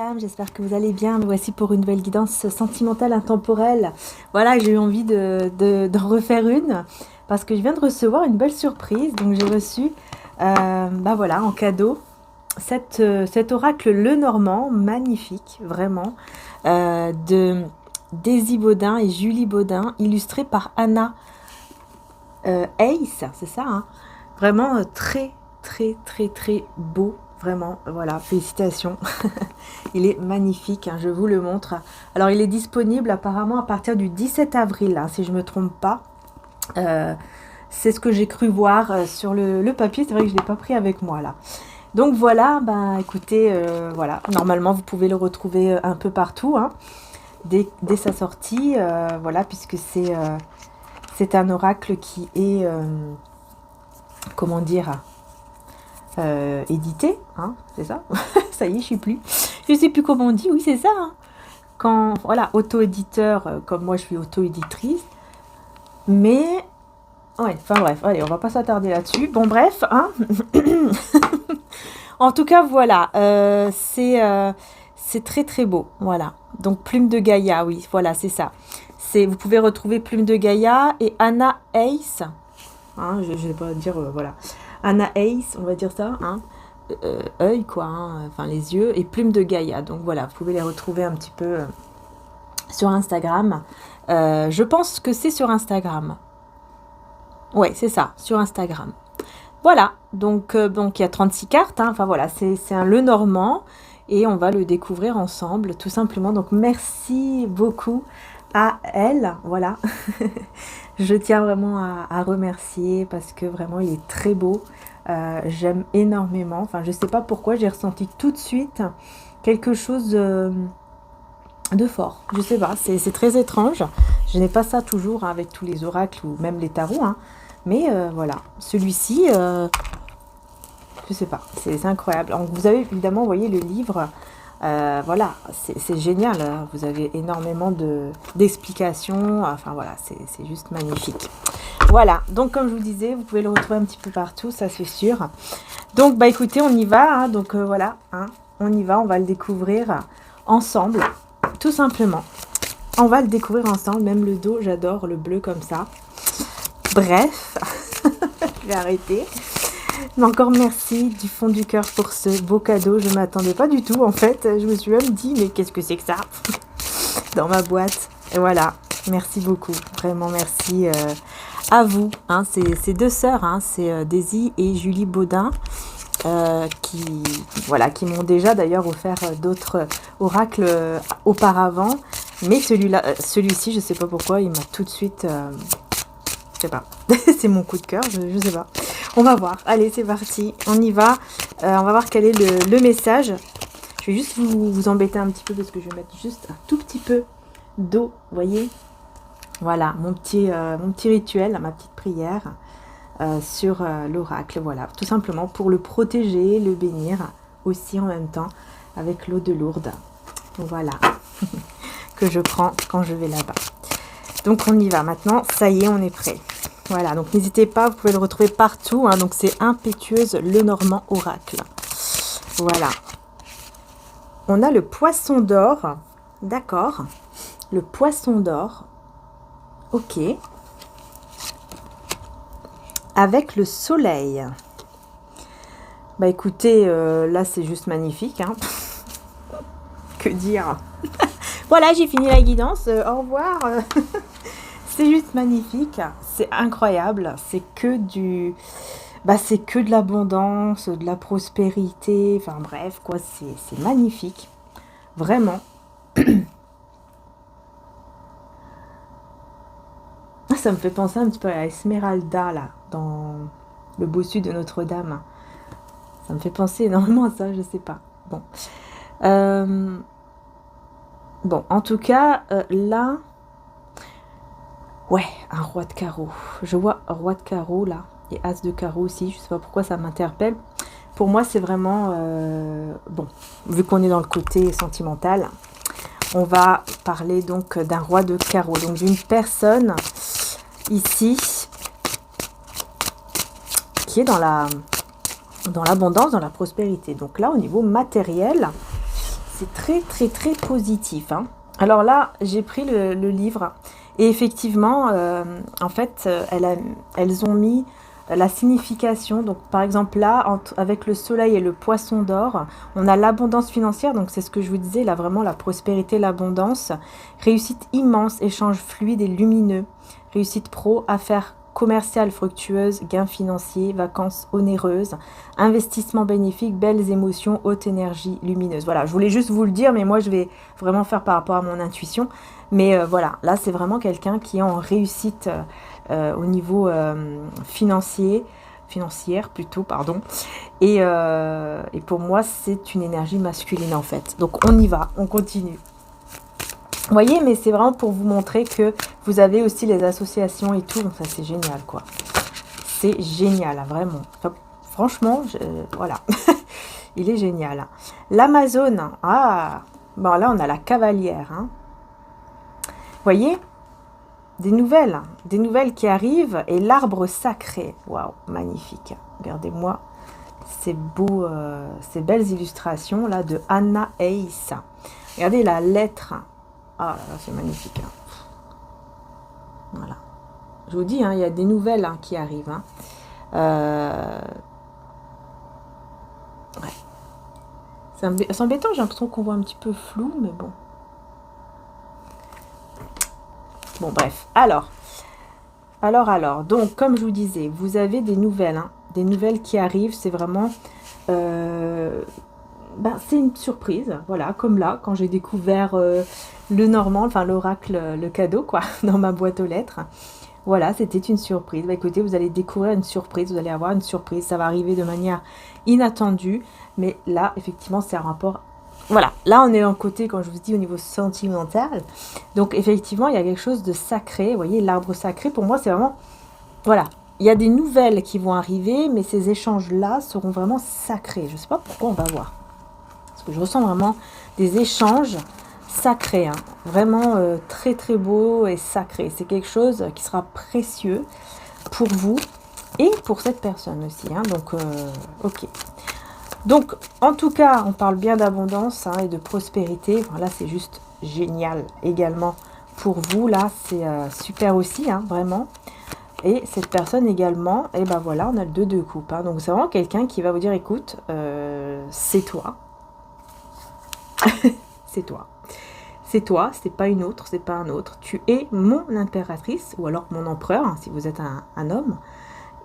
mesdames, j'espère que vous allez bien. Me voici pour une nouvelle guidance sentimentale intemporelle. Voilà, j'ai eu envie d'en refaire une parce que je viens de recevoir une belle surprise. Donc j'ai reçu, voilà, en cadeau, cet oracle Lenormand, magnifique, vraiment, de Daisy Baudin et Julie Baudin, illustré par Anna Ace, c'est ça, hein. Vraiment très, très, très, très beau. Vraiment, voilà, félicitations. Il est magnifique, hein, je vous le montre. Alors, il est disponible apparemment à partir du 17 avril, hein, si je ne me trompe pas. C'est ce que j'ai cru voir sur le papier. C'est vrai que je ne l'ai pas pris avec moi, là. Donc, voilà, écoutez, voilà. Normalement, vous pouvez le retrouver un peu partout, hein, dès sa sortie. Voilà, puisque c'est un oracle qui est, comment dire, édité, hein, c'est ça. Ça y est, je sais plus comment on dit. Oui, c'est ça, hein. Quand, voilà, auto-éditeur, comme moi je suis auto-éditrice, mais ouais, enfin bref, allez, on va pas s'attarder là-dessus. Bon, bref, hein. En tout cas, voilà, c'est très très beau, voilà. Donc Plume de Gaïa, oui, voilà, c'est ça. Vous pouvez retrouver Plume de Gaïa et Anna Ace, hein, je vais pas dire, voilà, Anna Ace, on va dire ça, hein. Œil, quoi, hein, enfin les yeux, et Plume de Gaïa. Donc voilà, vous pouvez les retrouver un petit peu sur Instagram. Je pense que c'est sur Instagram. Ouais, c'est ça, sur Instagram. Voilà, donc il y a 36 cartes, hein. Enfin voilà, c'est un Lenormand, et on va le découvrir ensemble, tout simplement. Donc merci beaucoup à elle, voilà. Je tiens vraiment à remercier parce que vraiment il est très beau. J'aime énormément. Enfin, je sais pas pourquoi, j'ai ressenti tout de suite quelque chose de fort. Je sais pas, c'est très étrange. Je n'ai pas ça toujours, hein, avec tous les oracles ou même les tarots, hein. Mais voilà, celui-ci, je sais pas, c'est incroyable. Donc, vous avez évidemment, vous voyez le livre. Voilà, c'est génial, hein. Vous avez énormément d'explications. Enfin voilà, c'est juste magnifique. Voilà, donc comme je vous disais, vous pouvez le retrouver un petit peu partout, ça c'est sûr. Donc écoutez, on y va, hein. Donc voilà, hein, on y va, on va le découvrir ensemble, tout simplement. On va le découvrir ensemble, même le dos, j'adore le bleu comme ça. Bref, je vais arrêter. Mais encore merci du fond du cœur pour ce beau cadeau. Je ne m'attendais pas du tout, en fait. Je me suis même dit, mais qu'est-ce que c'est que ça dans ma boîte. Et voilà, merci beaucoup. Vraiment, merci à vous. Hein. C'est deux sœurs, hein. C'est Daisy et Julie Baudin, qui m'ont déjà d'ailleurs offert d'autres oracles auparavant. Mais celui-ci, je ne sais pas pourquoi, il m'a tout de suite... je sais pas, c'est mon coup de cœur, je sais pas. On va voir, allez c'est parti, on y va. On va voir quel est le message. Je vais juste vous embêter un petit peu parce que je vais mettre juste un tout petit peu d'eau, vous voyez. Voilà, mon petit rituel, ma petite prière sur l'oracle, voilà. Tout simplement pour le protéger, le bénir aussi en même temps avec l'eau de Lourdes. Voilà, que je prends quand je vais là-bas. Donc on y va maintenant, ça y est, on est prêt. Voilà, donc n'hésitez pas, vous pouvez le retrouver partout, hein, donc c'est Impétueuse Lenormand Oracle. Voilà. On a le poisson d'or, d'accord. Le poisson d'or, ok. Avec le soleil. Bah écoutez, là c'est juste magnifique, hein. Que dire. Voilà, j'ai fini la guidance, au revoir. C'est juste magnifique, c'est incroyable, c'est que c'est que de l'abondance, de la prospérité, enfin bref, quoi, c'est magnifique, vraiment. Ça me fait penser un petit peu à Esmeralda, là, dans le bossu de Notre-Dame. Ça me fait penser énormément à ça, je sais pas. Bon. Bon, en tout cas, là... Ouais, un roi de carreau. Je vois roi de carreau là, et as de carreau aussi. Je sais pas pourquoi ça m'interpelle. Pour moi, c'est vraiment... bon, vu qu'on est dans le côté sentimental, on va parler donc d'un roi de carreau. Donc, d'une personne ici qui est dans l'abondance, dans la prospérité. Donc là, au niveau matériel, c'est très, très, très positif. Hein. Alors là, j'ai pris le livre et effectivement, en fait, elles ont mis la signification. Donc, par exemple, là, avec le soleil et le poisson d'or, on a l'abondance financière. Donc, c'est ce que je vous disais, là, vraiment, la prospérité, l'abondance. Réussite immense, échange fluide et lumineux. Réussite pro, affaires commerciales fructueuses, gains financiers, vacances onéreuses, investissement bénéfique, belles émotions, haute énergie lumineuse. Voilà, je voulais juste vous le dire, mais moi, je vais vraiment faire par rapport à mon intuition. Mais voilà, là, c'est vraiment quelqu'un qui est en réussite au niveau financière plutôt, pardon. Et pour moi, c'est une énergie masculine, en fait. Donc, on y va, on continue. Vous voyez, mais c'est vraiment pour vous montrer que vous avez aussi les associations et tout. Donc ça, c'est génial, quoi. C'est génial, vraiment. Enfin, franchement, voilà. Il est génial. L'Amazone. Ah, bon, là, on a la cavalière. Hein. Vous voyez, des nouvelles qui arrivent. Et l'arbre sacré. Waouh, magnifique. Regardez-moi ces ces belles illustrations, là, de Anna Ace. Regardez la lettre. Ah là là, c'est magnifique. Hein. Voilà. Je vous dis, hein, il y a des nouvelles qui arrivent. Hein. Ouais. C'est embêtant, j'ai l'impression qu'on voit un petit peu flou, mais bon. Bon, bref. Alors. Donc, comme je vous disais, vous avez des nouvelles. Hein, des nouvelles qui arrivent. C'est vraiment... c'est une surprise, voilà, comme là, quand j'ai découvert le Normand, enfin l'oracle, le cadeau, quoi, dans ma boîte aux lettres. Voilà, c'était une surprise. Bah, écoutez, vous allez découvrir une surprise, vous allez avoir une surprise, ça va arriver de manière inattendue, mais là, effectivement, c'est un rapport... Voilà, là, on est en côté, quand je vous dis, au niveau sentimental. Donc, effectivement, il y a quelque chose de sacré. Vous voyez, l'arbre sacré, pour moi, c'est vraiment... Voilà, il y a des nouvelles qui vont arriver, mais ces échanges-là seront vraiment sacrés. Je ne sais pas pourquoi, on va voir. Je ressens vraiment des échanges sacrés, hein. Vraiment très très beau et sacré. C'est quelque chose qui sera précieux pour vous et pour cette personne aussi. Hein. Donc, ok. Donc, en tout cas, on parle bien d'abondance et de prospérité. Enfin, là, c'est juste génial également pour vous. Là, c'est super aussi, hein, vraiment. Et cette personne également, et ben voilà, on a le 2 de coupe. Hein. Donc, c'est vraiment quelqu'un qui va vous dire, écoute, c'est toi. C'est toi. C'est toi, c'est pas une autre, c'est pas un autre. Tu es mon impératrice, ou alors mon empereur, hein, si vous êtes un homme.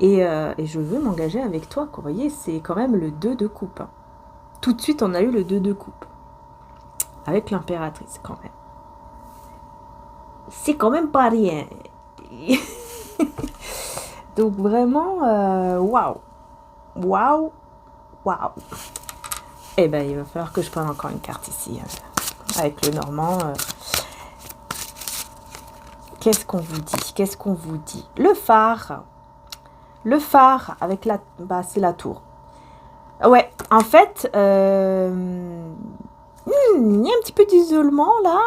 Et je veux m'engager avec toi. Vous voyez, c'est quand même le 2 de coupe. Hein. Tout de suite, on a eu le 2 de coupe. Avec l'impératrice, quand même. C'est quand même pas rien. Donc, vraiment, waouh. Waouh. Waouh. Eh ben, il va falloir que je prenne encore une carte ici. Avec le Normand. Qu'est-ce qu'on vous dit? Qu'est-ce qu'on vous dit? Le phare. Le phare avec la... Bah, c'est la tour. Ouais, en fait, il y a un petit peu d'isolement, là.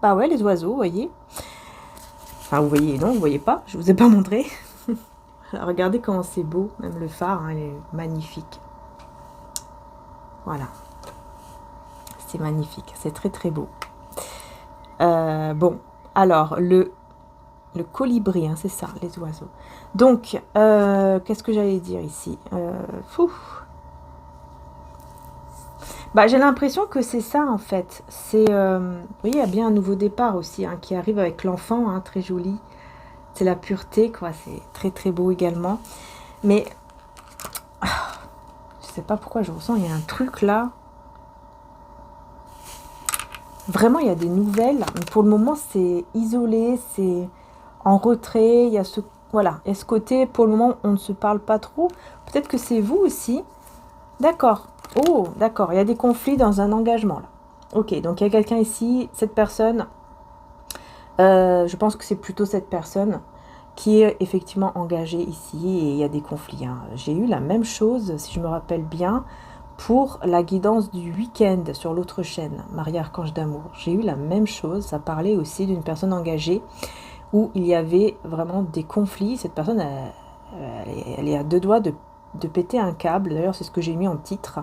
Bah ouais, les oiseaux, vous voyez. Enfin, vous voyez, non, vous voyez pas. Je vous ai pas montré. Alors, regardez comment c'est beau. Même le phare, hein, il est magnifique. Voilà. C'est magnifique. C'est très, très beau. Bon, alors, le colibri, hein, c'est ça, les oiseaux. Donc, qu'est-ce que j'allais dire ici? Bah, j'ai l'impression que c'est ça, en fait. C'est, vous voyez, il y a bien un nouveau départ aussi, hein, qui arrive avec l'enfant, hein, très joli. C'est la pureté, quoi. C'est très, très beau également. Mais, je sais pas pourquoi je ressens, il y a un truc là. Vraiment, il y a des nouvelles. Mais pour le moment, c'est isolé, c'est en retrait. Il y a ce, voilà, et ce côté, pour le moment, on ne se parle pas trop. Peut-être que c'est vous aussi. D'accord. Oh, d'accord. Il y a des conflits dans un engagement, là. Ok, donc il y a quelqu'un ici, cette personne, je pense que c'est plutôt cette personne qui est effectivement engagée ici et il y a des conflits. Hein. J'ai eu la même chose, si je me rappelle bien, pour la guidance du week-end sur l'autre chaîne, Marie Archange d'amour. J'ai eu la même chose, ça parlait aussi d'une personne engagée où il y avait vraiment des conflits. Cette personne, elle est à 2 doigts de péter un câble. D'ailleurs, c'est ce que j'ai mis en titre.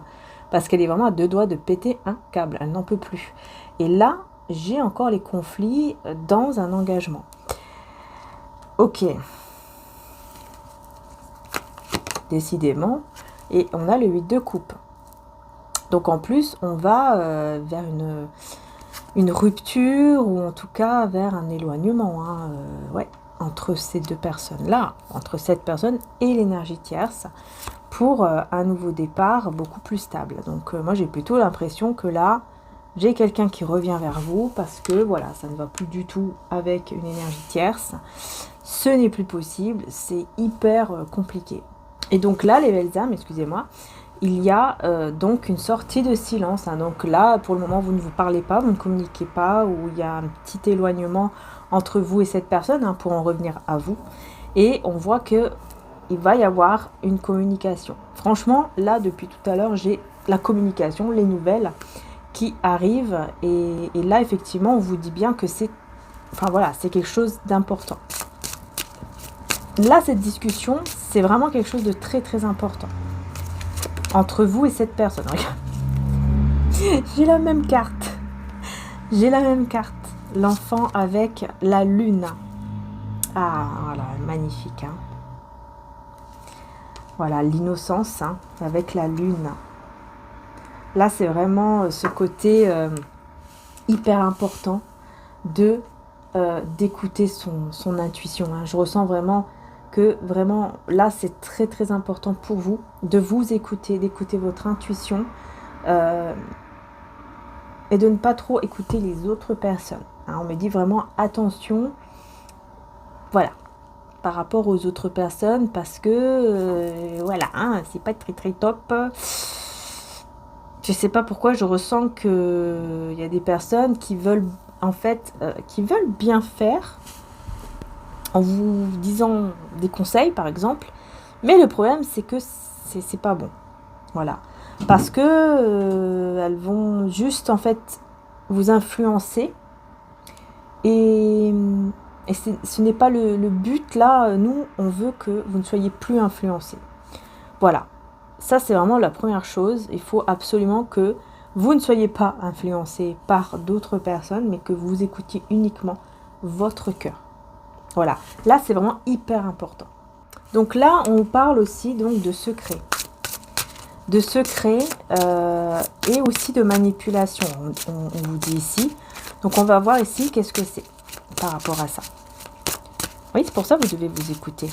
parce qu'elle est vraiment à deux doigts de péter un câble, elle n'en peut plus. Et là, j'ai encore les conflits dans un engagement. Ok. Décidément. Et on a le 8 de coupe. Donc en plus, on va vers une rupture, ou en tout cas vers un éloignement. Ouais, entre ces deux personnes-là, entre cette personne et l'énergie tierce, pour un nouveau départ beaucoup plus stable. Donc moi, j'ai plutôt l'impression que là, j'ai quelqu'un qui revient vers vous, parce que voilà, ça ne va plus du tout avec une énergie tierce. Ce n'est plus possible, c'est hyper compliqué. Et donc là, les belles âmes, excusez-moi, il y a donc une sortie de silence. Donc là, pour le moment, vous ne vous parlez pas, vous ne communiquez pas, ou il y a un petit éloignement entre vous et cette personne, pour en revenir à vous. Et on voit que il va y avoir une communication. Franchement, là, depuis tout à l'heure, j'ai la communication, les nouvelles qui arrivent. Et là, effectivement, on vous dit bien que c'est... Enfin voilà, c'est quelque chose d'important. Là, cette discussion, c'est vraiment quelque chose de très très important. Entre vous et cette personne. Regarde. J'ai la même carte. J'ai la même carte. L'enfant avec la lune. Ah, voilà, magnifique. Voilà, l'innocence avec la lune. Là, c'est vraiment ce côté hyper important de d'écouter son intuition. Je ressens vraiment que vraiment, là, c'est très très important pour vous de vous écouter, d'écouter votre intuition et de ne pas trop écouter les autres personnes. On me dit vraiment attention, voilà, par rapport aux autres personnes, parce que, voilà, c'est pas très très top. Je sais pas pourquoi je ressens que il y a des personnes qui veulent, en fait, qui veulent bien faire, en vous disant des conseils, par exemple. Mais le problème, c'est que c'est pas bon. Voilà. Parce que elles vont juste, en fait, vous influencer. Et ce n'est pas le but. Là, nous, on veut que vous ne soyez plus influencés. Voilà. Ça, c'est vraiment la première chose. Il faut absolument que vous ne soyez pas influencés par d'autres personnes, mais que vous écoutiez uniquement votre cœur. Voilà, là c'est vraiment hyper important. Donc là, on parle aussi donc de secret. De secret et aussi de manipulation, on vous dit ici. Donc on va voir ici qu'est-ce que c'est par rapport à ça. Oui, c'est pour ça que vous devez vous écouter.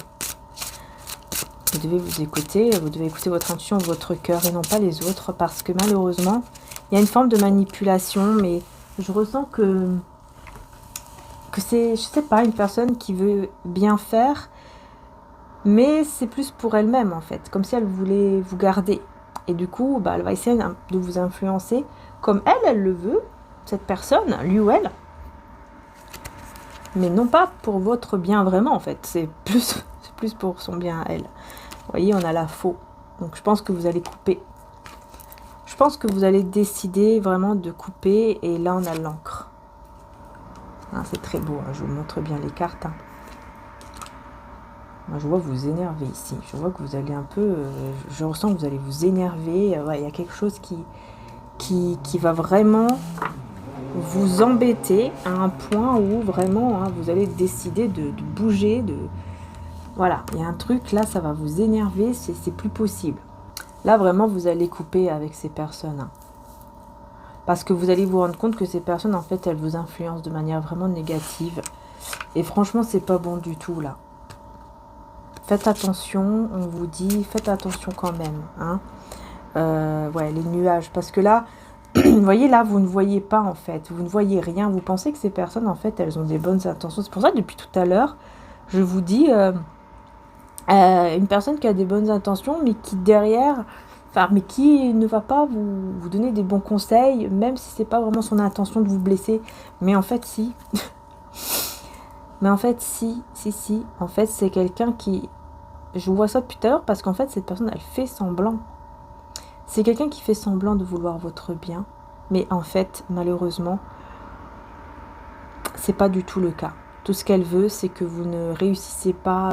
Vous devez vous écouter, vous devez écouter votre intuition, votre cœur et non pas les autres, parce que malheureusement, il y a une forme de manipulation, mais je ressens que c'est, je sais pas, une personne qui veut bien faire, mais c'est plus pour elle-même en fait, comme si elle voulait vous garder. Et du coup, elle va essayer de vous influencer comme elle le veut, cette personne, lui ou elle. Mais non pas pour votre bien vraiment en fait, c'est plus pour son bien à elle. Vous voyez, on a la faux. Donc je pense que vous allez couper. Je pense que vous allez décider vraiment de couper, et là on a l'encre. C'est très beau, je vous montre bien les cartes. Moi, je vois que vous énervez ici. Je vois que vous allez un peu... je ressens que vous allez vous énerver. Il y a quelque chose qui va vraiment vous embêter à un point où vraiment vous allez décider de bouger. Voilà, il y a un truc, là, ça va vous énerver. C'est plus possible. Là, vraiment, vous allez couper avec ces personnes. Parce que vous allez vous rendre compte que ces personnes, en fait, elles vous influencent de manière vraiment négative. Et franchement, c'est pas bon du tout, là. Faites attention, on vous dit, faites attention quand même. Ouais, les nuages. Parce que là, vous voyez, là, vous ne voyez pas, en fait. Vous ne voyez rien. Vous pensez que ces personnes, en fait, elles ont des bonnes intentions. C'est pour ça, depuis tout à l'heure, je vous dis, une personne qui a des bonnes intentions, mais qui derrière... mais qui ne va pas vous donner des bons conseils, même si c'est pas vraiment son intention de vous blesser. Mais en fait, si. Mais en fait, si. En fait, c'est quelqu'un qui... Je vois ça depuis tout à l'heure parce qu'en fait, cette personne, elle fait semblant. C'est quelqu'un qui fait semblant de vouloir votre bien. Mais en fait, malheureusement, c'est pas du tout le cas. Tout ce qu'elle veut, c'est que vous ne réussissez pas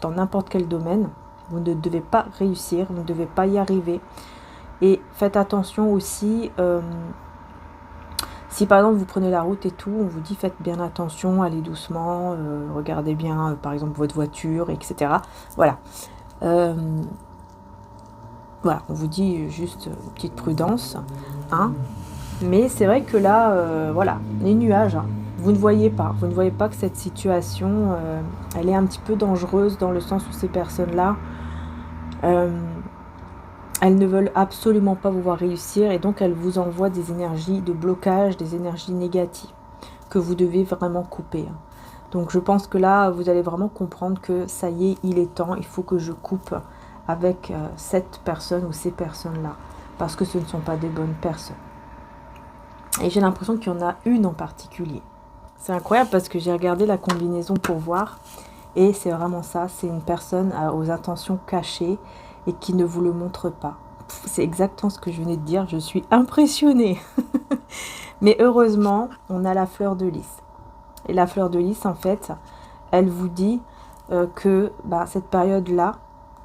dans n'importe quel domaine. Vous ne devez pas réussir, vous ne devez pas y arriver. Et faites attention aussi, si par exemple vous prenez la route et tout, on vous dit faites bien attention, allez doucement, regardez bien par exemple votre voiture, etc. Voilà. Voilà, on vous dit juste une petite prudence. Hein. Mais c'est vrai que là, voilà, les nuages, hein, vous ne voyez pas que cette situation, elle est un petit peu dangereuse dans le sens où ces personnes-là, elles ne veulent absolument pas vous voir réussir et donc elles vous envoient des énergies de blocage, des énergies négatives que vous devez vraiment couper. Hein. Donc je pense que là, vous allez vraiment comprendre que ça y est, il est temps, il faut que je coupe avec cette personne ou ces personnes-là parce que ce ne sont pas des bonnes personnes. Et j'ai l'impression qu'il y en a une en particulier. C'est incroyable parce que j'ai regardé la combinaison pour voir et c'est vraiment ça, c'est une personne aux intentions cachées et qui ne vous le montre pas. C'est exactement ce que je venais de dire, je suis impressionnée. Mais heureusement, on a la fleur de lys. Et la fleur de lys, en fait, elle vous dit que cette période-là,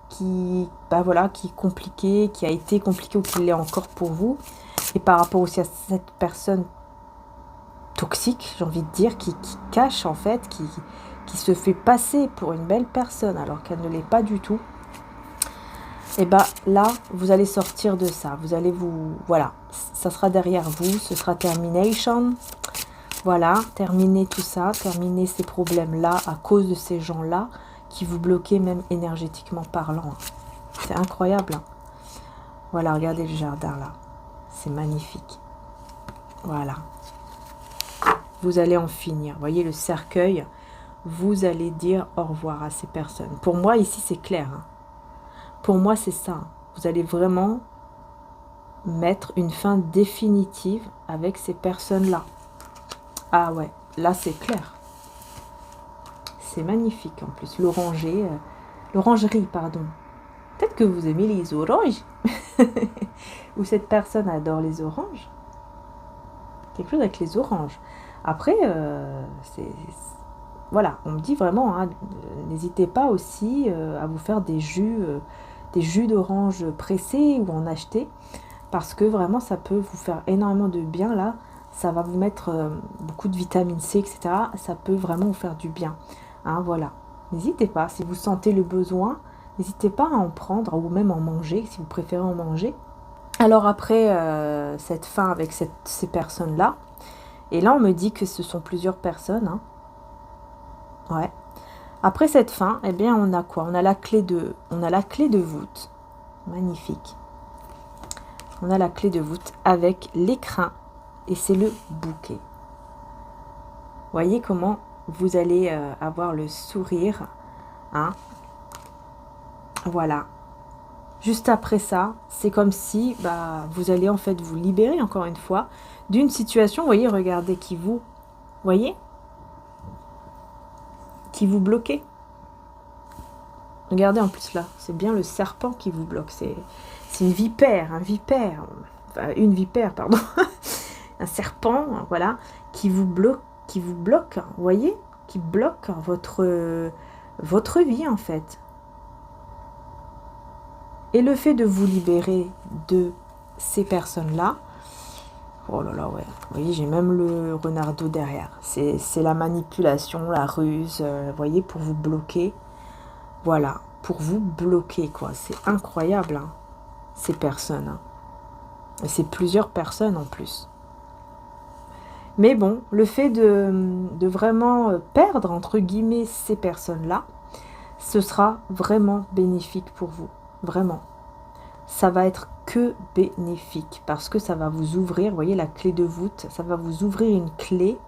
qui est compliquée, qui a été compliquée ou qui l'est encore pour vous, et par rapport aussi à cette personne toxique, j'ai envie de dire, qui cache en fait, qui se fait passer pour une belle personne alors qu'elle ne l'est pas du tout, et là, vous allez sortir de ça. Vous allez voilà, ça sera derrière vous, ce sera termination. Voilà, terminez tout ça, terminez ces problèmes-là à cause de ces gens-là qui vous bloquaient même énergétiquement parlant. C'est incroyable. Hein. Voilà, regardez le jardin là. C'est magnifique. Voilà. Vous allez en finir. Vous voyez le cercueil. Vous allez dire au revoir à ces personnes. Pour moi, ici, c'est clair. Hein. Pour moi, c'est ça. Vous allez vraiment mettre une fin définitive avec ces personnes-là. Ah ouais, là, c'est clair. C'est magnifique en plus. L'orangerie, pardon. Peut-être que vous aimez les oranges. Ou cette personne adore les oranges. Quelque chose avec les oranges. Après, voilà, on me dit vraiment, hein, n'hésitez pas aussi à vous faire des jus d'orange pressés ou en acheter. Parce que vraiment, ça peut vous faire énormément de bien là. Ça va vous mettre beaucoup de vitamine C, etc. Ça peut vraiment vous faire du bien. Hein, voilà. N'hésitez pas, si vous sentez le besoin, n'hésitez pas à en prendre ou même en manger, si vous préférez en manger. Alors après cette fin avec ces personnes-là, et là on me dit que ce sont plusieurs personnes. Hein. Ouais. Après cette fin, eh bien on a quoi? On a la clé de voûte. Magnifique. On a la clé de voûte avec l'écrin et c'est le bouquet. Voyez comment vous allez avoir le sourire. Hein. Voilà. Juste après ça, c'est comme si vous allez en fait vous libérer encore une fois d'une situation, vous voyez, regardez, voyez, qui vous bloquait. Regardez en plus là, c'est bien le serpent qui vous bloque, c'est une vipère, une vipère, pardon, un serpent, voilà, qui vous bloque, vous voyez, qui bloque votre vie en fait. Et le fait de vous libérer de ces personnes-là, oh là là, ouais, vous voyez, j'ai même le renardeau derrière. C'est la manipulation, la ruse, vous voyez, pour vous bloquer. Voilà, pour vous bloquer, quoi. C'est incroyable, hein, ces personnes. Hein. Et c'est plusieurs personnes en plus. Mais bon, le fait de vraiment perdre, entre guillemets, ces personnes-là, ce sera vraiment bénéfique pour vous. Vraiment. Ça va être que bénéfique parce que ça va vous ouvrir, vous voyez la clé de voûte, ça va vous ouvrir une clé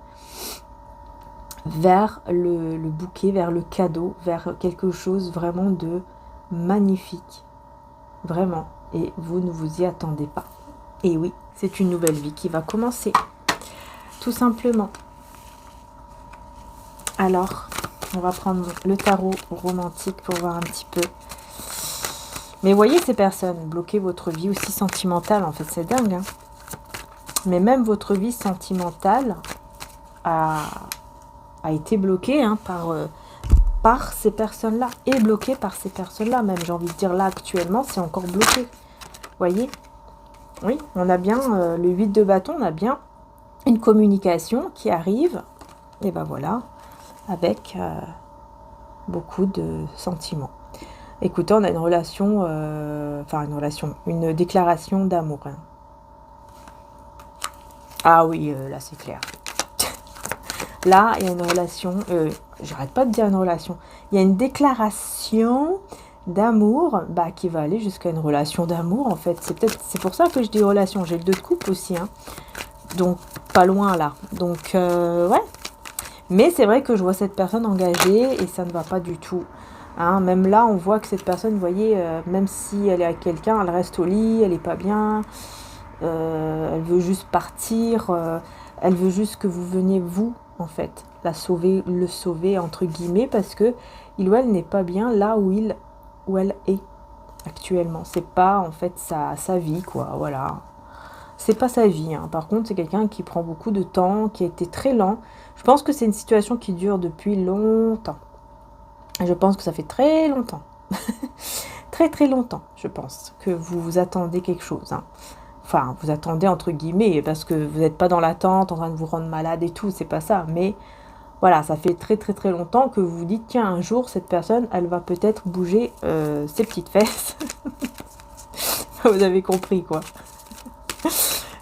vers le bouquet, vers le cadeau, vers quelque chose vraiment de magnifique. Vraiment. Et vous ne vous y attendez pas. Et oui, c'est une nouvelle vie qui va commencer. Tout simplement. Alors, on va prendre le tarot romantique pour voir un petit peu. Mais voyez ces personnes bloquer votre vie aussi sentimentale, en fait, c'est dingue. Hein. Mais même votre vie sentimentale a été bloquée hein, par ces personnes-là. Et bloquée par ces personnes-là, même j'ai envie de dire là actuellement, c'est encore bloqué. Voyez, Oui, on a bien le 8 de bâton, on a bien une communication qui arrive, et ben voilà, avec beaucoup de sentiments. Écoutez, on a une relation, une déclaration d'amour. Hein. Ah oui, là c'est clair. Là, il y a une relation, j'arrête pas de dire une relation, il y a une déclaration d'amour qui va aller jusqu'à une relation d'amour en fait. C'est pour ça que je dis relation. J'ai le 2 de coupe aussi, hein. Donc pas loin là. Donc ouais. Mais c'est vrai que je vois cette personne engagée et ça ne va pas du tout. Hein, même là, on voit que cette personne, vous voyez, même si elle est avec quelqu'un, elle reste au lit, elle est pas bien. Elle veut juste partir. Elle veut juste que vous veniez vous en fait la sauver, le sauver entre guillemets parce que il ou elle n'est pas bien là où elle est actuellement. C'est pas en fait sa vie quoi. Voilà. C'est pas sa vie. Hein. Par contre, c'est quelqu'un qui prend beaucoup de temps, qui a été très lent. Je pense que c'est une situation qui dure depuis longtemps. Je pense que ça fait très longtemps. Très très longtemps, je pense, que vous attendez quelque chose. Hein. Enfin, vous attendez entre guillemets, parce que vous n'êtes pas dans l'attente, en train de vous rendre malade et tout, c'est pas ça. Mais voilà, ça fait très très très longtemps que vous vous dites, tiens, un jour, cette personne, elle va peut-être bouger ses petites fesses. Vous avez compris, quoi.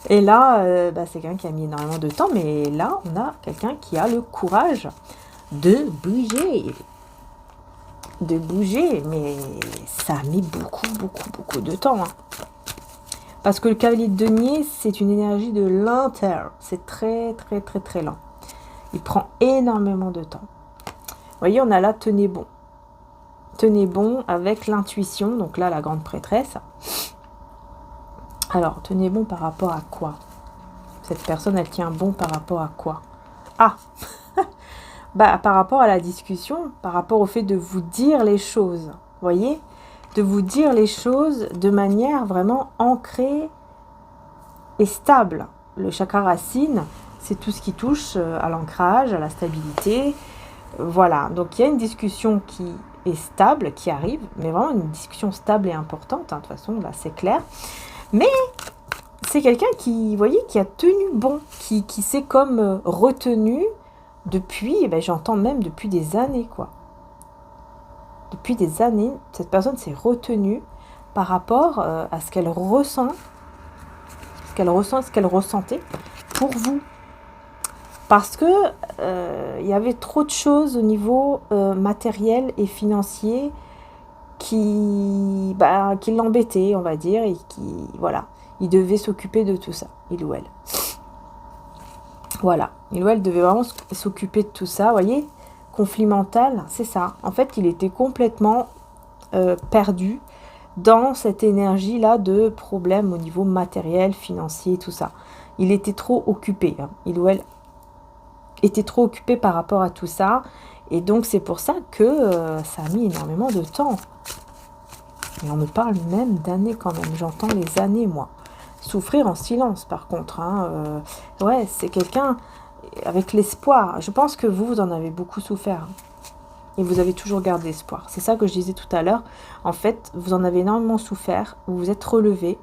Et là, c'est quelqu'un qui a mis énormément de temps, mais là, on a quelqu'un qui a le courage de bouger. De bouger, mais ça a mis beaucoup, beaucoup, beaucoup de temps. Hein. Parce que le cavalier de denier, c'est une énergie de lenteur. C'est très, très, très, très lent. Il prend énormément de temps. Vous voyez, on a là, tenez bon. Tenez bon avec l'intuition. Donc là, la grande prêtresse. Alors, tenez bon par rapport à quoi? Cette personne, elle tient bon par rapport à quoi? Ah par rapport à la discussion, par rapport au fait de vous dire les choses. Vous voyez? De vous dire les choses de manière vraiment ancrée et stable. Le chakra racine, c'est tout ce qui touche à l'ancrage, à la stabilité. Voilà, donc il y a une discussion qui est stable, qui arrive, mais vraiment une discussion stable et importante, hein, de toute façon, là c'est clair. Mais c'est quelqu'un qui, vous voyez, qui a tenu bon, qui s'est comme retenu depuis, j'entends même depuis des années, quoi. Depuis des années, cette personne s'est retenue par rapport à ce qu'elle ressent, ce qu'elle ressentait pour vous. Parce que y avait trop de choses au niveau matériel et financier qui l'embêtaient, on va dire, et qui, voilà, il devait s'occuper de tout ça, il ou elle. Voilà, il ou elle devait vraiment s'occuper de tout ça, vous voyez, conflit mental, c'est ça. En fait, il était complètement perdu dans cette énergie-là de problèmes au niveau matériel, financier, tout ça. Il était trop occupé, hein. Il ou elle était trop occupé par rapport à tout ça. Et donc, c'est pour ça que ça a mis énormément de temps. Et on me parle même d'années quand même. J'entends les années, moi. Souffrir en silence, par contre. Hein. Ouais, c'est quelqu'un avec l'espoir. Je pense que vous en avez beaucoup souffert. Hein. Et vous avez toujours gardé espoir. C'est ça que je disais tout à l'heure. En fait, vous en avez énormément souffert. Vous vous êtes relevé.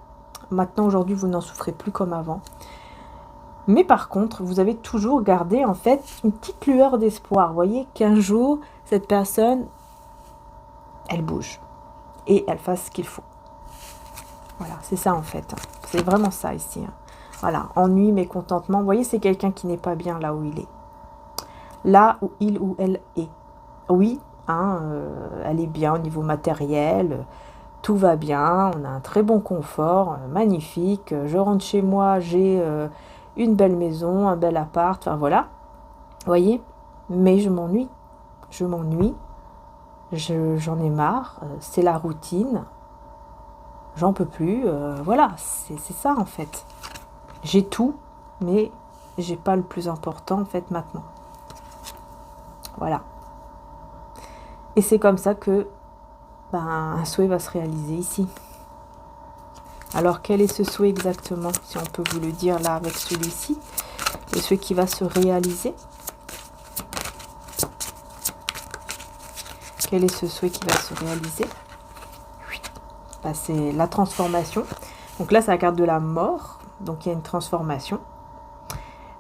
Maintenant, aujourd'hui, vous n'en souffrez plus comme avant. Mais par contre, vous avez toujours gardé, en fait, une petite lueur d'espoir. Vous voyez qu'un jour, cette personne, elle bouge. Et elle fasse ce qu'il faut. Voilà, c'est ça, en fait. C'est vraiment ça, ici. Hein. Voilà, ennui, mécontentement. Vous voyez, c'est quelqu'un qui n'est pas bien là où il est. Là où il ou elle est. Oui, hein, elle est bien au niveau matériel. Tout va bien. On a un très bon confort. Magnifique. Je rentre chez moi, j'ai... une belle maison, un bel appart, enfin voilà. Vous voyez? Mais je m'ennuie. Je m'ennuie. J'en ai marre. C'est la routine. J'en peux plus. Voilà, c'est ça en fait. J'ai tout, mais j'ai pas le plus important en fait maintenant. Voilà. Et c'est comme ça que un souhait va se réaliser ici. Alors, quel est ce souhait exactement, si on peut vous le dire là avec celui-ci, le souhait qui va se réaliser? Quel est ce souhait qui va se réaliser? Oui, c'est la transformation. Donc là, c'est la carte de la mort. Donc il y a une transformation.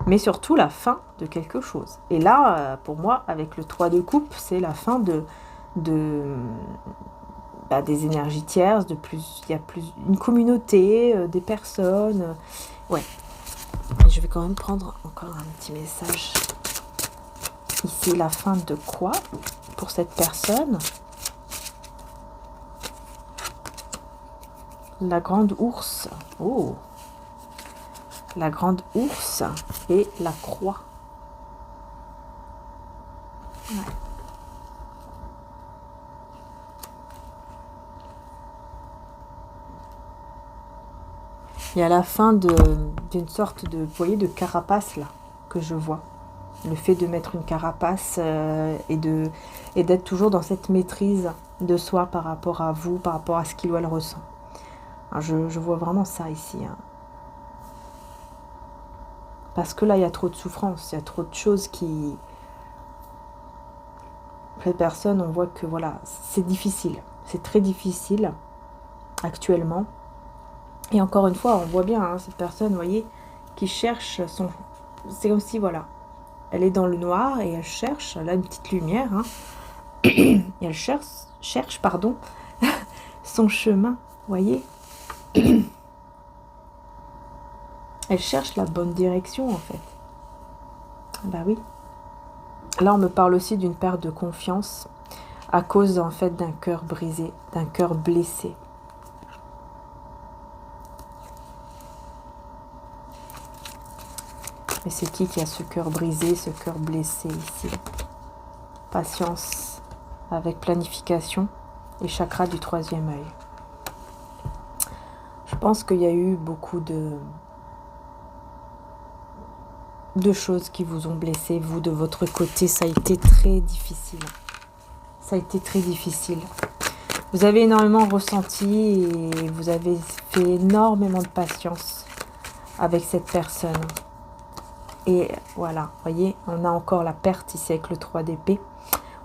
Mais surtout la fin de quelque chose. Et là, pour moi, avec le 3 de coupe, c'est la fin de des énergies tierces, il y a plus une communauté, des personnes. Ouais. Je vais quand même prendre encore un petit message. Ici, la fin de quoi pour cette personne? La grande ours. Oh. La grande ours et la croix. Ouais. Il y a la fin d'une sorte de, vous voyez, de carapace là, que je vois. Le fait de mettre une carapace et d'être toujours dans cette maîtrise de soi par rapport à vous, par rapport à ce qu'il ou elle ressent. Alors, je vois vraiment ça ici. Hein. Parce que là, il y a trop de souffrance, il y a trop de choses qui... Les personnes, on voit que voilà, c'est difficile. C'est très difficile actuellement. Et encore une fois, on voit bien hein, cette personne, vous voyez, qui cherche son... C'est comme si, voilà, elle est dans le noir et elle cherche, elle a une petite lumière, hein, et elle cherche pardon, son chemin, vous voyez. Elle cherche la bonne direction, en fait. Bah oui. Là, on me parle aussi d'une perte de confiance à cause, en fait, d'un cœur brisé, d'un cœur blessé. Mais c'est qui a ce cœur brisé, ce cœur blessé ici? Patience avec planification et chakra du 3e œil. Je pense qu'il y a eu beaucoup de choses qui vous ont blessé. Vous, de votre côté, ça a été très difficile. Ça a été très difficile. Vous avez énormément ressenti et vous avez fait énormément de patience avec cette personne. Et voilà, voyez, on a encore la perte ici avec le 3 d'épée.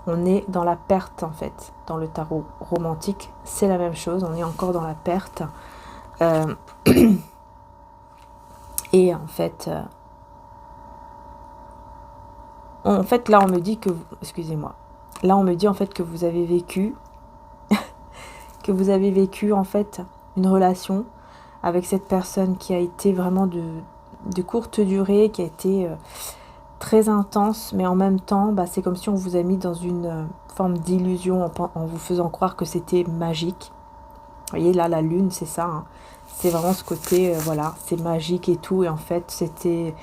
On est dans la perte en fait, dans le tarot romantique. C'est la même chose, on est encore dans la perte. Et en fait, là on me dit que... Excusez-moi. Là on me dit en fait que vous avez vécu... que vous avez vécu en fait une relation avec cette personne qui a été vraiment de courte durée, qui a été très intense, mais en même temps, c'est comme si on vous a mis dans une forme d'illusion en vous faisant croire que c'était magique. Vous voyez, là, la lune, c'est ça. Hein. C'est vraiment ce côté, voilà, c'est magique et tout. Et en fait, c'était...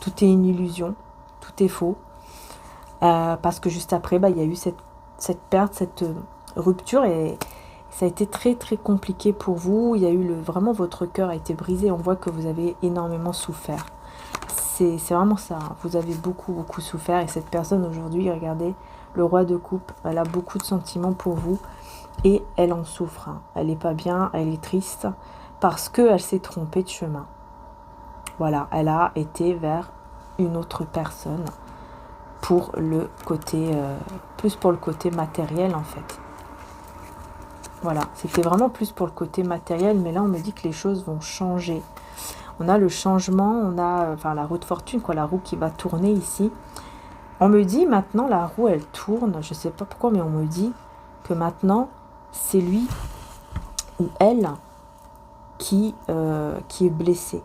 tout est une illusion. Tout est faux. Parce que juste après, il y a eu cette perte, cette rupture et... Ça a été très très compliqué pour vous. Il y a eu vraiment votre cœur a été brisé. On voit que vous avez énormément souffert. C'est vraiment ça. Hein. Vous avez beaucoup beaucoup souffert. Et cette personne aujourd'hui, regardez, le roi de coupe, elle a beaucoup de sentiments pour vous. Et elle en souffre. Hein. Elle n'est pas bien, elle est triste. Parce qu'elle s'est trompée de chemin. Voilà, elle a été vers une autre personne. Pour le côté... plus pour le côté matériel en fait. Voilà, c'était vraiment plus pour le côté matériel, mais là on me dit que les choses vont changer. On a le changement, on a la roue de fortune, la roue qui va tourner ici. On me dit maintenant la roue elle tourne, je sais pas pourquoi, mais on me dit que maintenant c'est lui ou elle qui est blessé,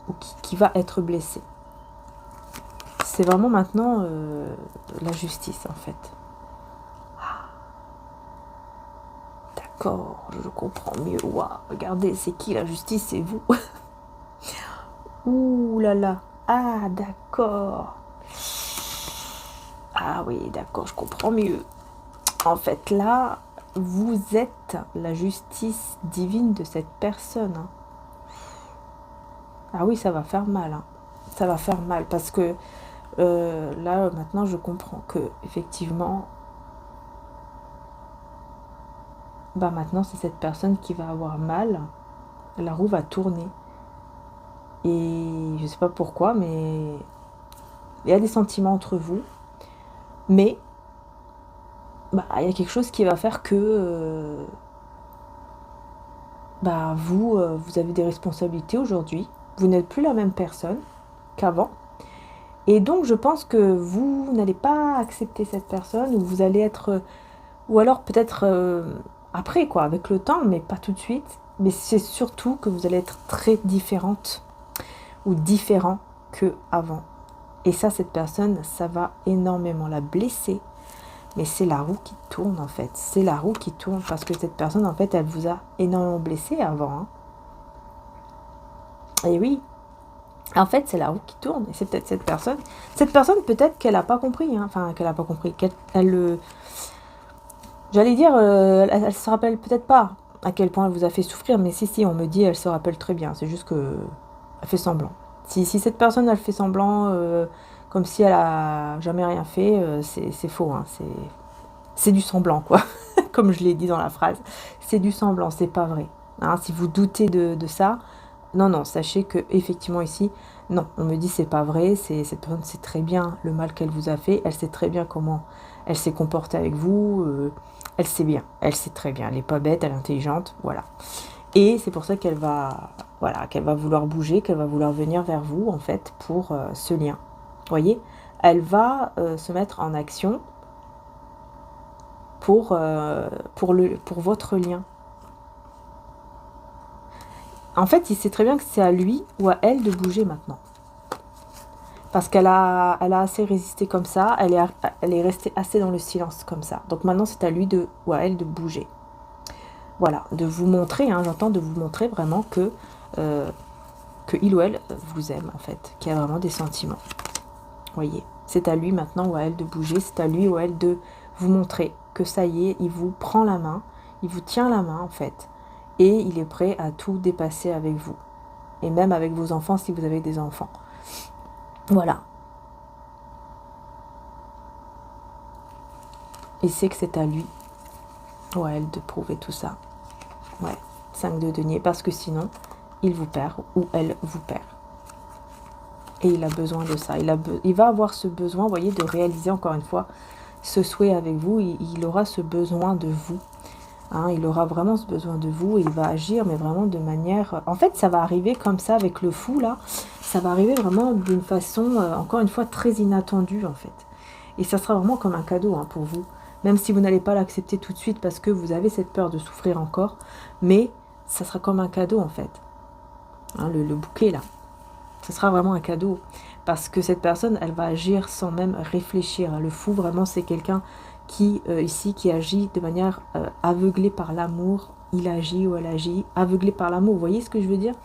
ou qui va être blessé. C'est vraiment maintenant la justice en fait. D'accord, je comprends mieux. Waouh, regardez, c'est qui la justice? C'est vous. Ouh là là. Ah, d'accord. Ah oui, d'accord, je comprends mieux. En fait, là, vous êtes la justice divine de cette personne. Hein. Ah oui, ça va faire mal. Hein. Ça va faire mal parce que là, maintenant, je comprends que effectivement... maintenant c'est cette personne qui va avoir mal, la roue va tourner et je sais pas pourquoi, mais il y a des sentiments entre vous, mais il y a quelque chose qui va faire que bah vous, vous avez des responsabilités aujourd'hui. Vous n'êtes plus la même personne qu'avant. Et donc, je pense que vous n'allez pas accepter cette personne, ou vous allez être... ou alors peut-être après, quoi, avec le temps, mais pas tout de suite. Mais c'est surtout que vous allez être très différente ou différent que avant. Et ça, cette personne, ça va énormément la blesser. Mais c'est la roue qui tourne, en fait. C'est la roue qui tourne parce que cette personne, en fait, elle vous a énormément blessé avant. Hein. Et oui, en fait, c'est la roue qui tourne. Et c'est peut-être cette personne. Cette personne, peut-être qu'elle n'a pas compris. Hein. Enfin, qu'elle n'a pas compris. J'allais dire, elle se rappelle peut-être pas à quel point elle vous a fait souffrir. Mais si, on me dit, elle se rappelle très bien. C'est juste que elle fait semblant. Si cette personne, elle fait semblant, comme si elle a jamais rien fait, c'est faux. Hein. C'est du semblant, quoi. Comme je l'ai dit dans la phrase. C'est du semblant, c'est pas vrai. Hein, si vous doutez de ça, non, sachez que effectivement ici, non, on me dit c'est pas vrai, cette personne sait très bien le mal qu'elle vous a fait, elle sait très bien comment elle s'est comportée avec vous, elle sait bien, elle sait très bien, elle n'est pas bête, elle est intelligente, voilà. Et c'est pour ça qu'elle va, voilà, qu'elle va vouloir bouger, qu'elle va vouloir venir vers vous, en fait, pour ce lien. Vous voyez, elle va se mettre en action pour votre lien. En fait, il sait très bien que c'est à lui ou à elle de bouger maintenant. Parce elle a assez résisté comme ça, elle est restée assez dans le silence comme ça. Donc maintenant, c'est à lui ou à elle de bouger. Voilà, de vous montrer, hein, j'entends de vous montrer vraiment que il ou elle vous aime en fait, qu'il y a vraiment des sentiments. Voyez, c'est à lui maintenant ou à elle de bouger, c'est à lui ou à elle de vous montrer que ça y est, il vous prend la main, il vous tient la main en fait, et il est prêt à tout dépasser avec vous. Et même avec vos enfants si vous avez des enfants. Voilà. Il sait que c'est à lui ou à elle de prouver tout ça. Ouais, 5 de denier, parce que sinon, il vous perd ou elle vous perd. Et il a besoin de ça. Il va avoir ce besoin, vous voyez, de réaliser encore une fois ce souhait avec vous. Il aura ce besoin de vous. Hein, il aura vraiment ce besoin de vous et il va agir, mais vraiment de manière... En fait, ça va arriver comme ça avec le fou, là. Ça va arriver vraiment d'une façon, encore une fois, très inattendue, en fait. Et ça sera vraiment comme un cadeau hein, pour vous. Même si vous n'allez pas l'accepter tout de suite parce que vous avez cette peur de souffrir encore. Mais ça sera comme un cadeau, en fait. Hein, le bouquet, là. Ce sera vraiment un cadeau. Parce que cette personne, elle va agir sans même réfléchir. Le fou, vraiment, c'est quelqu'un qui, ici, qui agit de manière aveuglée par l'amour. Il agit ou elle agit, aveuglé par l'amour. Vous voyez ce que je veux dire?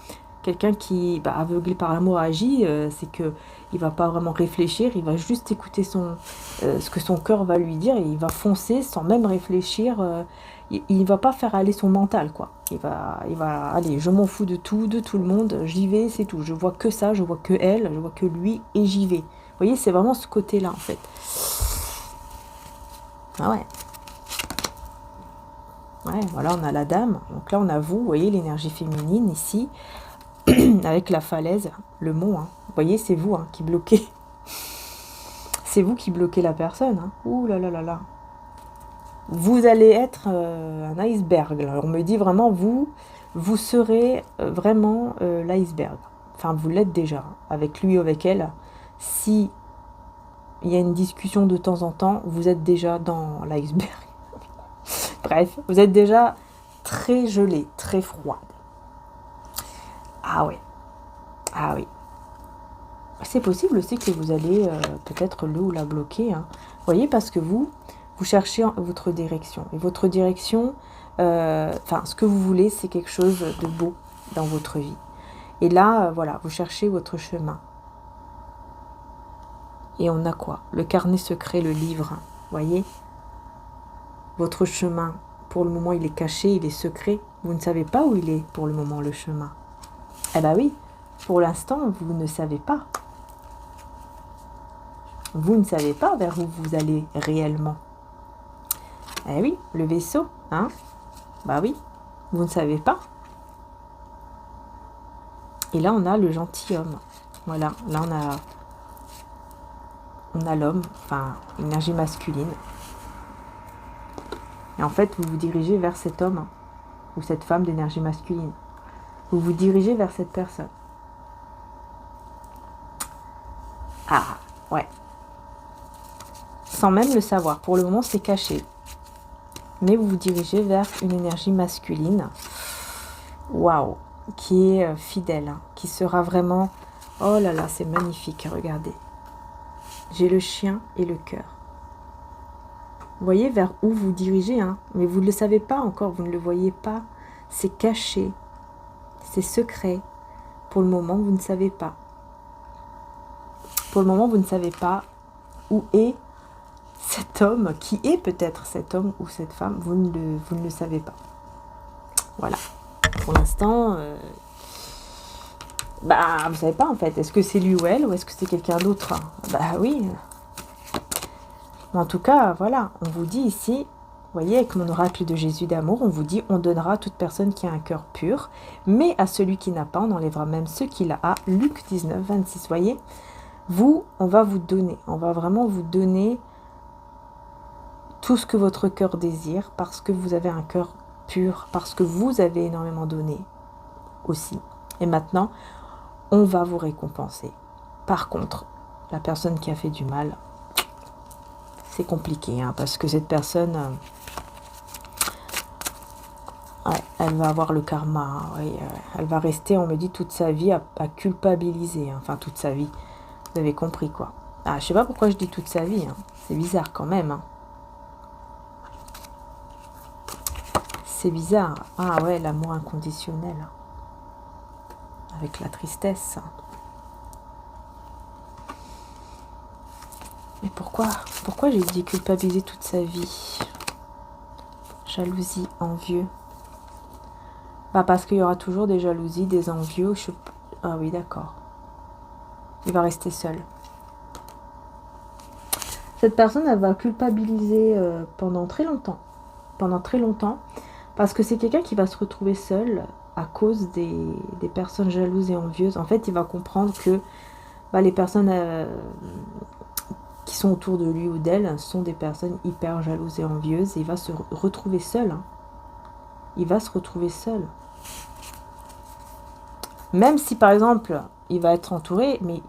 Quelqu'un qui, aveuglé par l'amour, agit, c'est que il va pas vraiment réfléchir, il va juste écouter ce que son cœur va lui dire et il va foncer sans même réfléchir. Il va pas faire aller son mental, quoi. Il va aller, je m'en fous de tout le monde, j'y vais, c'est tout. Je vois que ça, je vois que elle, je vois que lui et j'y vais. Vous voyez, c'est vraiment ce côté-là, en fait. Ah ouais. Ouais, voilà, on a la dame. Donc là, on a vous voyez, l'énergie féminine ici. Avec la falaise, le mont, hein. Vous voyez, c'est vous hein, qui bloquez. C'est vous qui bloquez la personne. Hein. Ouh là là là là. Vous allez être un iceberg. Là. On me dit vraiment, vous serez vraiment l'iceberg. Enfin, vous l'êtes déjà, avec lui ou avec elle. Si il y a une discussion de temps en temps, vous êtes déjà dans l'iceberg. Bref, vous êtes déjà très gelé, très froide. Ah ouais. Ah oui. C'est possible aussi que vous allez peut-être le ou la bloquer. Hein. Vous voyez, parce que vous cherchez votre direction. Et votre direction, ce que vous voulez, c'est quelque chose de beau dans votre vie. Et là, voilà, vous cherchez votre chemin. Et on a quoi? Le carnet secret, le livre. Vous voyez? Votre chemin, pour le moment, il est caché, il est secret. Vous ne savez pas où il est pour le moment, le chemin. Eh bien oui, pour l'instant, vous ne savez pas. Vous ne savez pas vers où vous allez réellement. Eh oui, le vaisseau, hein? Bah oui, vous ne savez pas. Et là, on a le gentilhomme. Voilà, là, on a l'homme, enfin, énergie masculine. Et en fait, vous vous dirigez vers cet homme. ou cette femme d'énergie masculine. Vous vous dirigez vers cette personne. Ah, ouais. Sans même le savoir. Pour le moment, c'est caché. Mais vous vous dirigez vers une énergie masculine. Waouh. Qui est fidèle. Hein, qui sera vraiment... Oh là là, c'est magnifique. Regardez. J'ai le chien et le cœur. Vous voyez vers où vous dirigez. Hein, mais vous ne le savez pas encore. Vous ne le voyez pas. C'est caché. C'est secret. Pour le moment, vous ne savez pas. Pour le moment, vous ne savez pas où est cet homme, qui est peut-être cet homme ou cette femme, vous ne le savez pas. Voilà. Pour l'instant, vous ne savez pas en fait. Est-ce que c'est lui ou elle, ou est-ce que c'est quelqu'un d'autre? Bah oui. En tout cas, voilà, on vous dit ici, vous voyez, avec mon oracle de Jésus d'amour, on vous dit, on donnera à toute personne qui a un cœur pur, mais à celui qui n'a pas, on enlèvera même ce qu'il a. Luc 19, 26, vous voyez. Vous, on va vous donner, on va vraiment vous donner tout ce que votre cœur désire, parce que vous avez un cœur pur, parce que vous avez énormément donné aussi. Et maintenant, on va vous récompenser. Par contre, la personne qui a fait du mal, c'est compliqué, hein, parce que cette personne, ouais, elle va avoir le karma. Hein, ouais, elle va rester, on me dit, toute sa vie à culpabiliser. Hein, enfin, toute sa vie. Vous avez compris, quoi. Ah, je sais pas pourquoi je dis toute sa vie. Hein. C'est bizarre quand même. Hein. C'est bizarre. Ah ouais, l'amour inconditionnel. Avec la tristesse. Mais pourquoi j'ai dit culpabiliser toute sa vie? Jalousie, envieux. Bah parce qu'il y aura toujours des jalousies, des envieux. Ah oui, d'accord. Il va rester seul. Cette personne, elle va culpabiliser pendant très longtemps. Pendant très longtemps. Parce que c'est quelqu'un qui va se retrouver seul à cause des personnes jalouses et envieuses. En fait, il va comprendre que les personnes qui sont autour de lui ou d'elle sont des personnes hyper jalouses et envieuses. Et il va se retrouver seul. Hein. Il va se retrouver seul. Même si, par exemple, il va être entouré, mais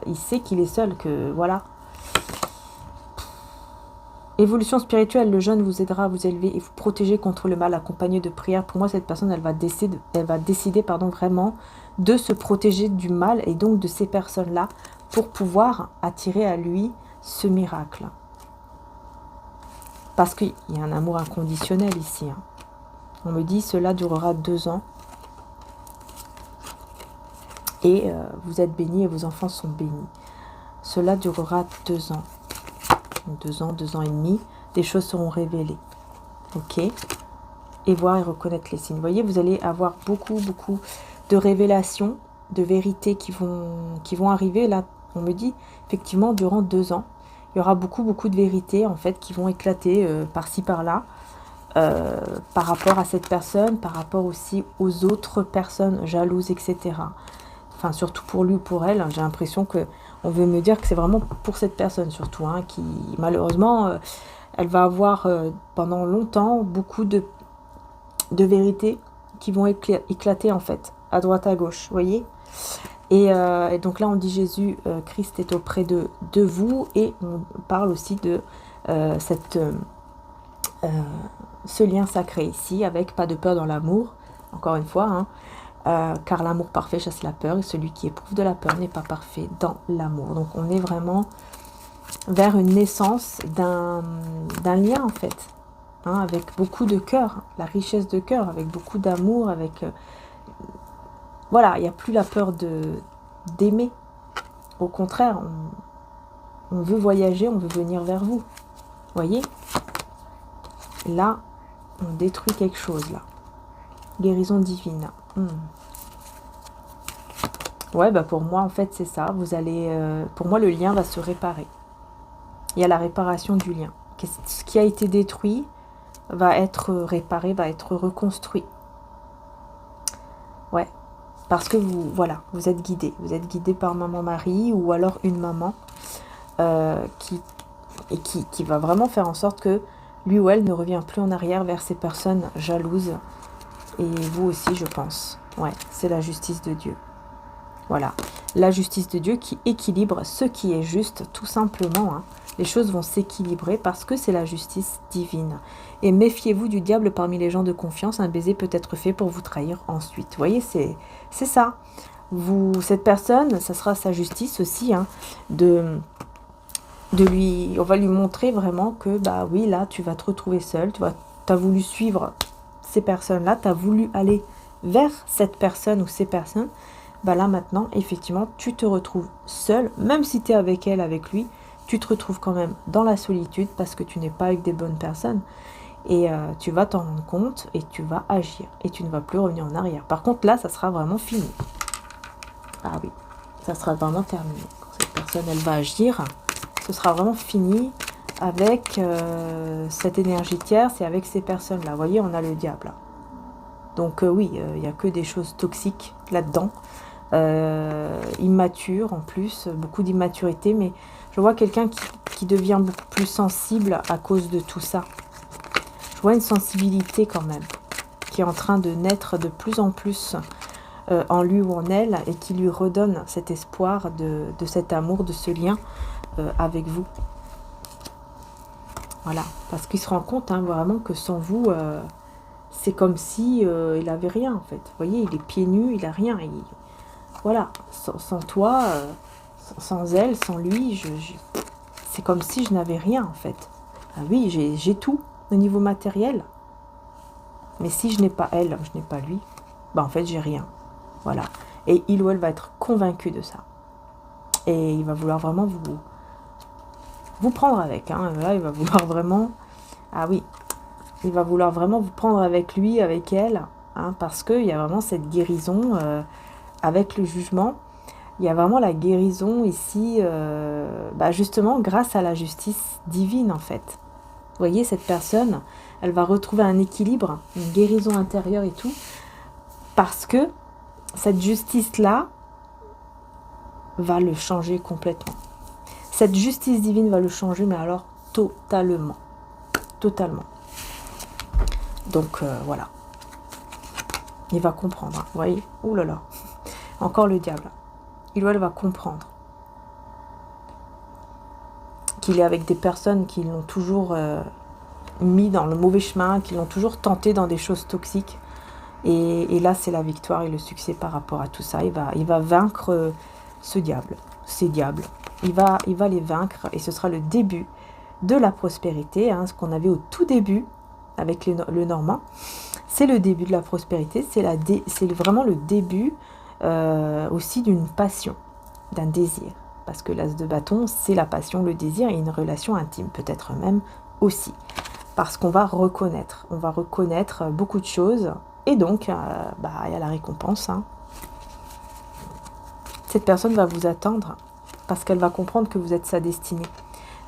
il sait qu'il est seul, que voilà. Évolution spirituelle, le jeûne vous aidera à vous élever et vous protéger contre le mal, accompagné de prières. Pour moi, cette personne, elle va décider vraiment de se protéger du mal et donc de ces personnes-là pour pouvoir attirer à lui ce miracle. Parce qu'il y a un amour inconditionnel ici. Hein. On me dit, cela durera 2 ans. Et vous êtes bénis et vos enfants sont bénis. Cela durera 2 ans. 2 ans, 2 ans et demi, des choses seront révélées. Ok? Et voir et reconnaître les signes. Vous voyez, vous allez avoir beaucoup de révélations, de vérités qui vont arriver. Là, on me dit, effectivement, durant 2 ans, il y aura beaucoup de vérités, en fait, qui vont éclater par-ci, par-là, par rapport à cette personne, par rapport aussi aux autres personnes jalouses, etc. Enfin, surtout pour lui ou pour elle, j'ai l'impression que on veut me dire que c'est vraiment pour cette personne surtout, hein, qui malheureusement, elle va avoir pendant longtemps beaucoup de vérités qui vont éclater en fait, à droite à gauche, vous voyez. Et donc là on dit Jésus, Christ est auprès de vous, et on parle aussi de ce lien sacré ici, avec pas de peur dans l'amour, encore une fois, hein. Car l'amour parfait chasse la peur, et celui qui éprouve de la peur n'est pas parfait dans l'amour. Donc on est vraiment vers une naissance d'un lien en fait, hein, avec beaucoup de cœur, la richesse de cœur, avec beaucoup d'amour, avec voilà, il n'y a plus la peur d'aimer. Au contraire, on veut voyager, on veut venir vers vous. Voyez, là on détruit quelque chose là. Guérison divine. Ouais, pour moi, en fait, c'est ça. Vous allez, pour moi, le lien va se réparer. Il y a la réparation du lien. Ce qui a été détruit va être réparé, va être reconstruit. Ouais, parce que vous êtes guidé. Vous êtes guidé par Maman Marie, ou alors une maman qui va vraiment faire en sorte que lui ou elle ne revient plus en arrière vers ces personnes jalouses Et vous aussi, je pense. Ouais, c'est la justice de Dieu. Voilà, la justice de Dieu qui équilibre ce qui est juste, tout simplement. Hein. Les choses vont s'équilibrer parce que c'est la justice divine. Et méfiez-vous du diable parmi les gens de confiance. Un baiser peut être fait pour vous trahir ensuite. Vous voyez, c'est ça. Cette personne, ça sera sa justice aussi, hein, on va lui montrer vraiment que, bah oui, là, tu vas te retrouver seul. Tu as voulu suivre ces personnes-là, tu as voulu aller vers cette personne ou ces personnes. Bah là maintenant, effectivement, tu te retrouves seul, même si tu es avec elle, avec lui, tu te retrouves quand même dans la solitude parce que tu n'es pas avec des bonnes personnes. Et tu vas t'en rendre compte et tu vas agir. Et tu ne vas plus revenir en arrière. Par contre, là, ça sera vraiment fini. Ah oui, ça sera vraiment terminé. Quand cette personne, elle va agir, ce sera vraiment fini avec cette énergie tierce et avec ces personnes-là. Vous voyez, on a le diable. Là. Donc oui, il n'y a que des choses toxiques là-dedans. Immature en plus, beaucoup d'immaturité, mais je vois quelqu'un qui devient beaucoup plus sensible à cause de tout ça. Je vois une sensibilité quand même, qui est en train de naître de plus en plus en lui ou en elle, et qui lui redonne cet espoir de cet amour, de ce lien avec vous. Voilà, parce qu'il se rend compte hein, vraiment que sans vous, c'est comme si il avait rien en fait. Vous voyez, il est pieds nus, il a rien. Voilà, sans toi, sans elle, sans lui, c'est comme si je n'avais rien en fait. Ah oui, j'ai tout au niveau matériel. Mais si je n'ai pas elle, je n'ai pas lui, bah en fait j'ai rien. Voilà. Et il ou elle va être convaincu de ça. Et il va vouloir vraiment vous prendre avec. Hein. Là, il va vouloir vraiment... Ah oui, il va vouloir vraiment vous prendre avec lui, avec elle. Hein, parce qu'il y a vraiment cette guérison... avec le jugement, il y a vraiment la guérison ici, justement grâce à la justice divine en fait. Vous voyez, cette personne, elle va retrouver un équilibre, une guérison intérieure et tout, parce que cette justice-là va le changer complètement. Cette justice divine va le changer, mais alors totalement. Totalement. Donc voilà. Il va comprendre, hein, vous voyez. Ouh là là. Encore le diable. Il ou elle va comprendre qu'il est avec des personnes qui l'ont toujours mis dans le mauvais chemin, qui l'ont toujours tenté dans des choses toxiques. Et là, c'est la victoire et le succès par rapport à tout ça. Il va vaincre ce diable, ces diables. Il va les vaincre et ce sera le début de la prospérité, hein, ce qu'on avait au tout début avec le Normand. C'est le début de la prospérité, c'est vraiment le début aussi d'une passion, d'un désir. Parce que l'as de bâton, c'est la passion, le désir et une relation intime, peut-être même aussi. Parce qu'on va reconnaître, beaucoup de choses. Et donc, il y a la récompense. Hein. Cette personne va vous attendre parce qu'elle va comprendre que vous êtes sa destinée.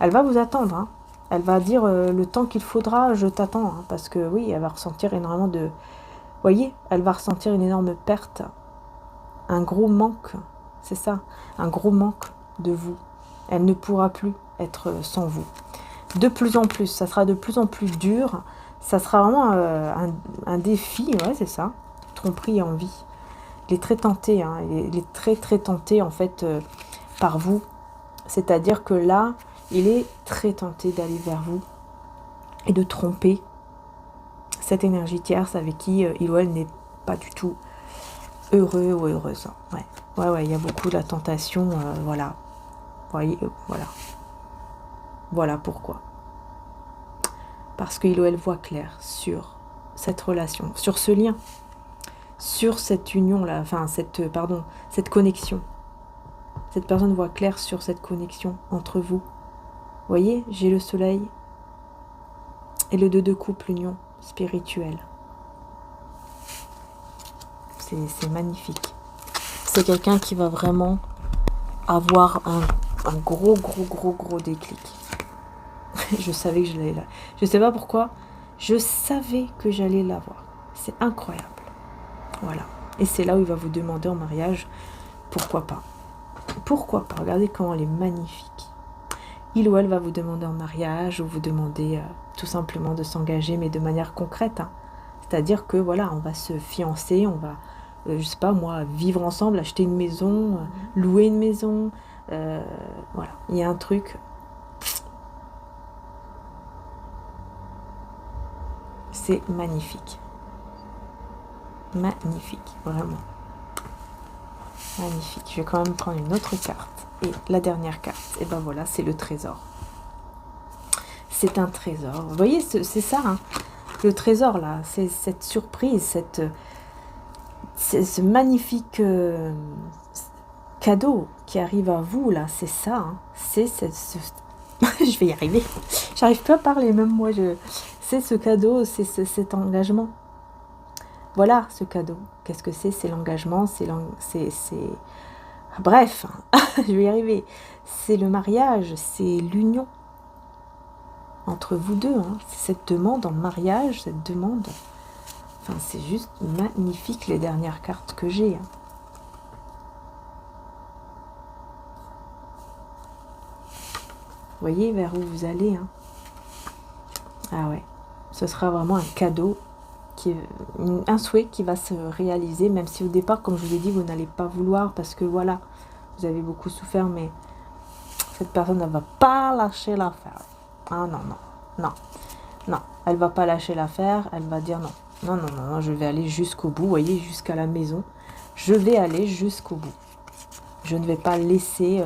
Elle va vous attendre. Hein. Elle va dire le temps qu'il faudra, je t'attends. Hein, parce que oui, elle va ressentir énormément de... Vous voyez, elle va ressentir une énorme perte. Un gros manque, c'est ça, un gros manque de vous. Elle ne pourra plus être sans vous. De plus en plus, ça sera de plus en plus dur. Ça sera vraiment un défi, ouais, c'est ça. Tromperie et envie. Il est très tenté, hein, il est très très tenté en fait par vous. C'est-à-dire que là, il est très tenté d'aller vers vous et de tromper cette énergie tierce avec qui il ou elle n'est pas du tout heureux ou heureuse. Ouais, il y a beaucoup de la tentation, voilà. Voyez, voilà. Voilà pourquoi. Parce qu'il ou elle voit clair sur cette relation, sur ce lien, sur cette union-là, enfin, cette connexion. Cette personne voit clair sur cette connexion entre vous. Vous voyez, j'ai le soleil et le 2 de coupe, l'union spirituelle. C'est magnifique. C'est quelqu'un qui va vraiment avoir un gros déclic. Je savais que je l'allais là. Je sais pas pourquoi. Je savais que j'allais l'avoir. C'est incroyable. Voilà. Et c'est là où il va vous demander en mariage. Pourquoi pas? Pourquoi pas? Regardez comment elle est magnifique. Il ou elle va vous demander en mariage ou vous demander tout simplement de s'engager, mais de manière concrète. Hein. C'est-à-dire que voilà, on va se fiancer, on va, je sais pas moi, vivre ensemble, acheter une maison, louer une maison. Voilà, il y a un truc. C'est magnifique. Magnifique, vraiment. Magnifique. Je vais quand même prendre une autre carte. Et la dernière carte, et ben voilà, c'est le trésor. C'est un trésor. Vous voyez, c'est ça, hein, le trésor, là. C'est cette surprise, ce magnifique cadeau qui arrive à vous, là. C'est ça, hein. C'est je vais y arriver. J'arrive pas à parler, même moi. C'est ce cadeau, c'est cet engagement. Voilà, ce cadeau. Qu'est-ce que c'est? C'est l'engagement, bref, je vais y arriver. C'est le mariage, c'est l'union entre vous deux. Hein. C'est cette demande en mariage, cette demande. Enfin, c'est juste magnifique les dernières cartes que j'ai. Hein. Vous voyez vers où vous allez. Hein. Ah ouais, ce sera vraiment un cadeau, un souhait qui va se réaliser, même si au départ, comme je vous ai dit, vous n'allez pas vouloir parce que voilà, vous avez beaucoup souffert, mais cette personne ne va pas lâcher l'affaire. Ah non, non, non, non, elle va pas lâcher l'affaire, elle va dire non, non, non, non, je vais aller jusqu'au bout, vous voyez, jusqu'à la maison, je vais aller jusqu'au bout. Je ne vais pas laisser,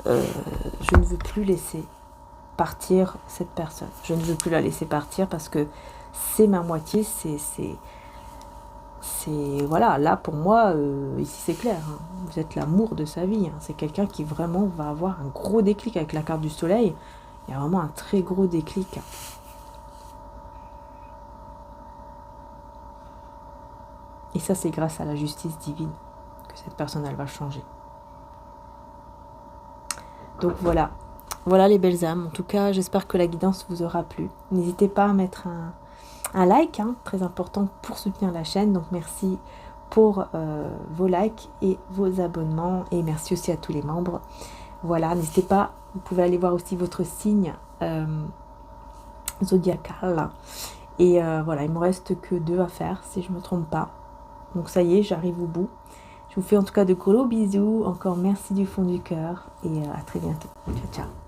je ne veux plus laisser partir cette personne. Je ne veux plus la laisser partir parce que c'est ma moitié, c'est voilà, là pour moi, ici c'est clair, hein, vous êtes l'amour de sa vie, hein, c'est quelqu'un qui vraiment va avoir un gros déclic avec la carte du soleil, il y a vraiment un très gros déclic. Hein. Et ça c'est grâce à la justice divine que cette personne elle va changer. Donc voilà. Voilà les belles âmes. En tout cas, j'espère que la guidance vous aura plu. N'hésitez pas à mettre un like, hein, très important pour soutenir la chaîne. Donc merci pour vos likes et vos abonnements. Et merci aussi à tous les membres. Voilà, n'hésitez pas. Vous pouvez aller voir aussi votre signe zodiacal. Et voilà, il me reste que 2 à faire si je ne me trompe pas. Donc ça y est, j'arrive au bout. Je vous fais en tout cas de gros bisous. Encore merci du fond du cœur. Et à très bientôt. Ciao, ciao.